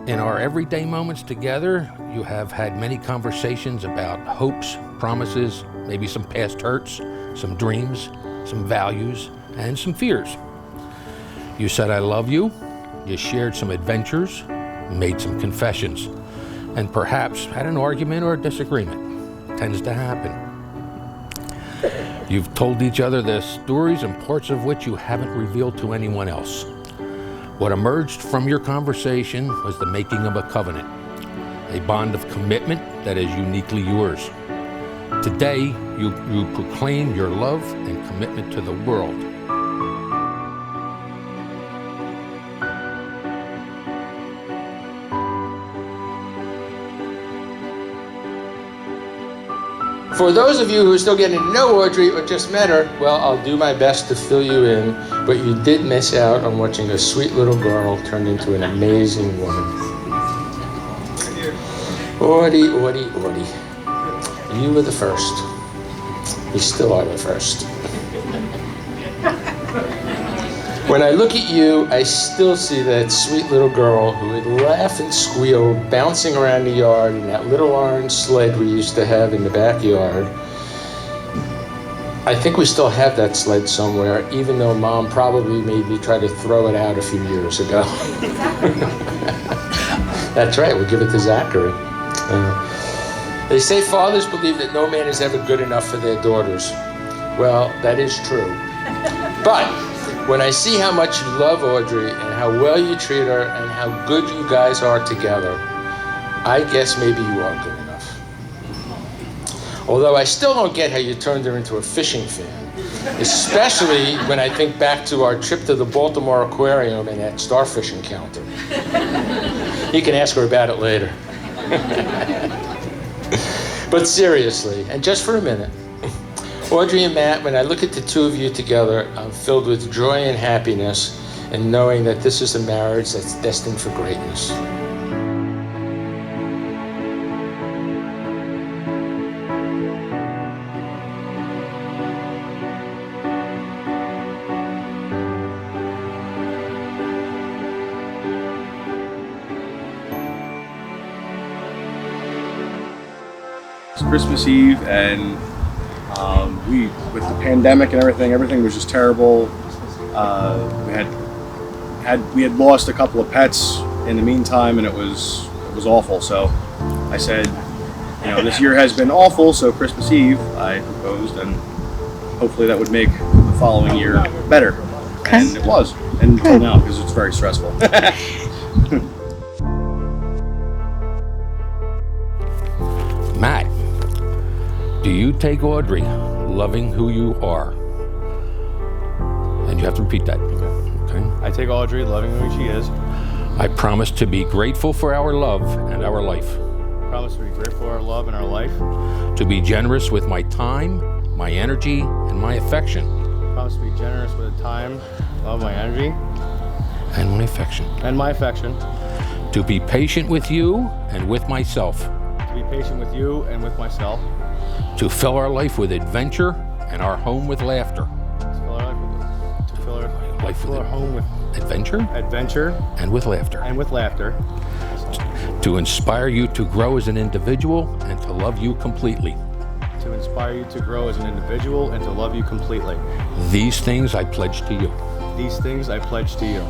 In our everyday moments together, you have had many conversations about hopes, promises, maybe some past hurts, some dreams, some values, and some fears. You said, "I love you." You shared some adventures, made some confessions, and perhaps had an argument or a disagreement. Tends to happen. You've told each other the stories and parts of which you haven't revealed to anyone else. What emerged from your conversation was the making of a covenant, a bond of commitment that is uniquely yours. Today, you proclaim your love and commitment to the world. For those of you who are still getting to know Audrey or just met her, well, I'll do my best to fill you in, but you did miss out on watching a sweet little girl turn into an amazing woman. Audrey, you were the first. You still are the first. When I look at you, I still see that sweet little girl who would laugh and squeal, bouncing around the yard in that little orange sled we used to have in the backyard. I think we still have that sled somewhere, even though Mom probably made me try to throw it out a few years ago. That's right, we'll give it to Zachary. They say fathers believe that no man is ever good enough for their daughters. Well, that is true. But when I see how much you love Audrey and how well you treat her and how good you guys are together, I guess maybe you are good enough. Although I still don't get how you turned her into a fishing fan, especially when I think back to our trip to the Baltimore Aquarium and that starfish encounter. You can ask her about it later. But seriously, and just for a minute, Audrey and Matt, when I look at the two of you together, I'm filled with joy and happiness and knowing that this is a marriage that's destined for greatness. It's Christmas Eve, and with the pandemic and everything was just terrible. We had lost a couple of pets in the meantime, and it was awful. So I said, this year has been awful. So Christmas Eve, I proposed, and hopefully that would make the following year better. Okay. And it was, and until now, because it's very stressful. Matt, do you take Audrey, loving who you are? And you have to repeat that. Okay. I take Audrey, loving who she is. I promise to be grateful for our love and our life. I promise to be grateful for our love and our life. To be generous with my time, my energy, and my affection. I promise to be generous with the time, love, my energy. And my affection. And my affection. To be patient with you and with myself. To be patient with you and with myself. To fill our life with adventure and our home with laughter. To fill our home with adventure and with laughter. And with laughter. To inspire you to grow as an individual and to love you completely. To inspire you to grow as an individual and to love you completely. These things I pledge to you. These things I pledge to you.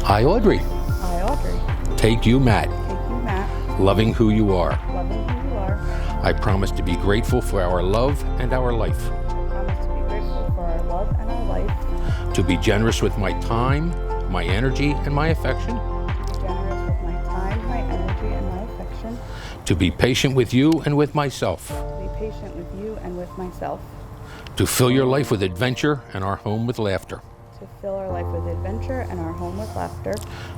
I, Audrey. I, Audrey. Take you, Matt. Take you, Matt. Loving who you are. Loving who you are. I promise to be grateful for our love and our life. I promise to be grateful for our love and our life. To be generous with my time, my energy, and my affection. Generous with my time, my energy, and my affection. To be patient with you and with myself. To be patient with you and with myself. To fill your life with adventure and our home with laughter. To fill our life with adventure and our home with laughter.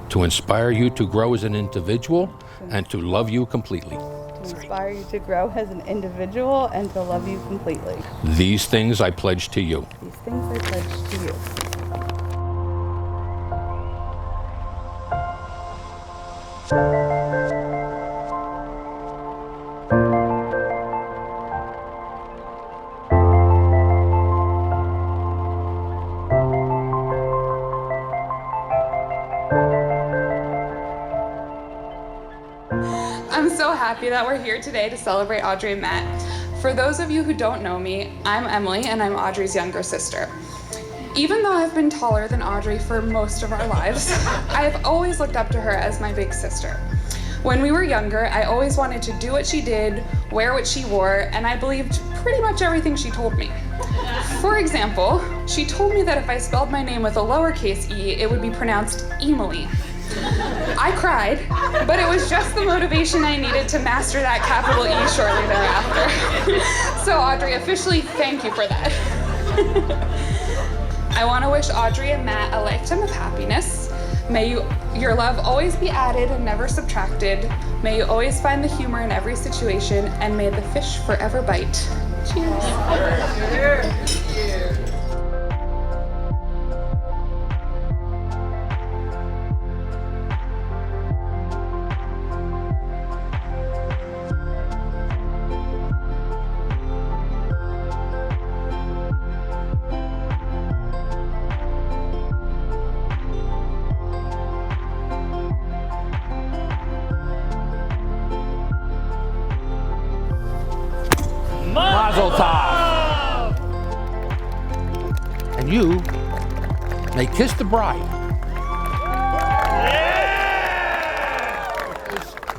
To inspire you to grow as an individual and to love you completely. To inspire you to grow as an individual and to love you completely. These things I pledge to you. These things I pledge to you. Thank you. happy that we're here today to celebrate Audrey and Matt. For those of you who don't know me, I'm Emily and I'm Audrey's younger sister. Even though I've been taller than Audrey for most of our lives, I've always looked up to her as my big sister. When we were younger, I always wanted to do what she did, wear what she wore, and I believed pretty much everything she told me. For example, she told me that if I spelled my name with a lowercase e, it would be pronounced Emily. I cried, but it was just the motivation I needed to master that capital E shortly thereafter. So Audrey, officially thank you for that. I want to wish Audrey and Matt a lifetime of happiness. May your love always be added and never subtracted. May you always find the humor in every situation, and may the fish forever bite. Cheers. Mazel tov! And you may kiss the bride.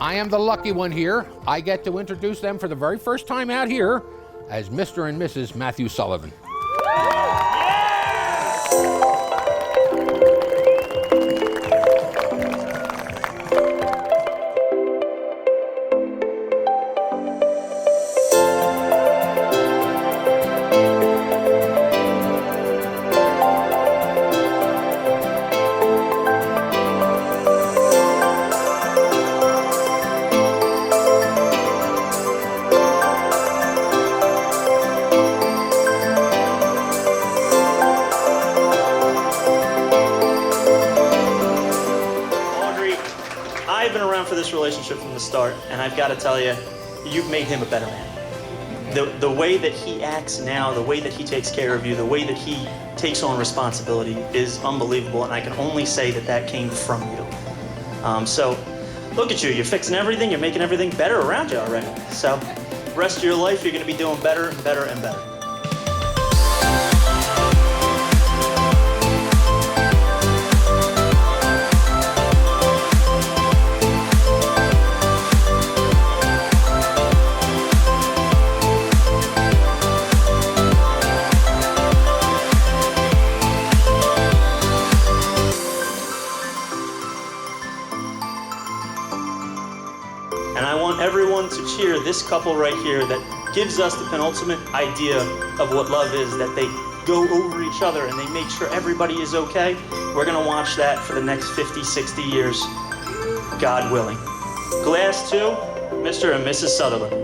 I am the lucky one here. I get to introduce them for the very first time out here as Mr. and Mrs. Matthew Sullivan. I've been around for this relationship from the start, and I've got to tell you, you've made him a better man. The way that he acts now, the way that he takes care of you, the way that he takes on responsibility is unbelievable, and I can only say that that came from you. So, look at you, you're fixing everything, you're making everything better around you already. So, rest of your life, you're going to be doing better and better and better. And I want everyone to cheer this couple right here that gives us the penultimate idea of what love is, that they go over each other and they make sure everybody is okay. We're gonna watch that for the next 50, 60 years, God willing. Glass 2, Mr. and Mrs. Sutherland.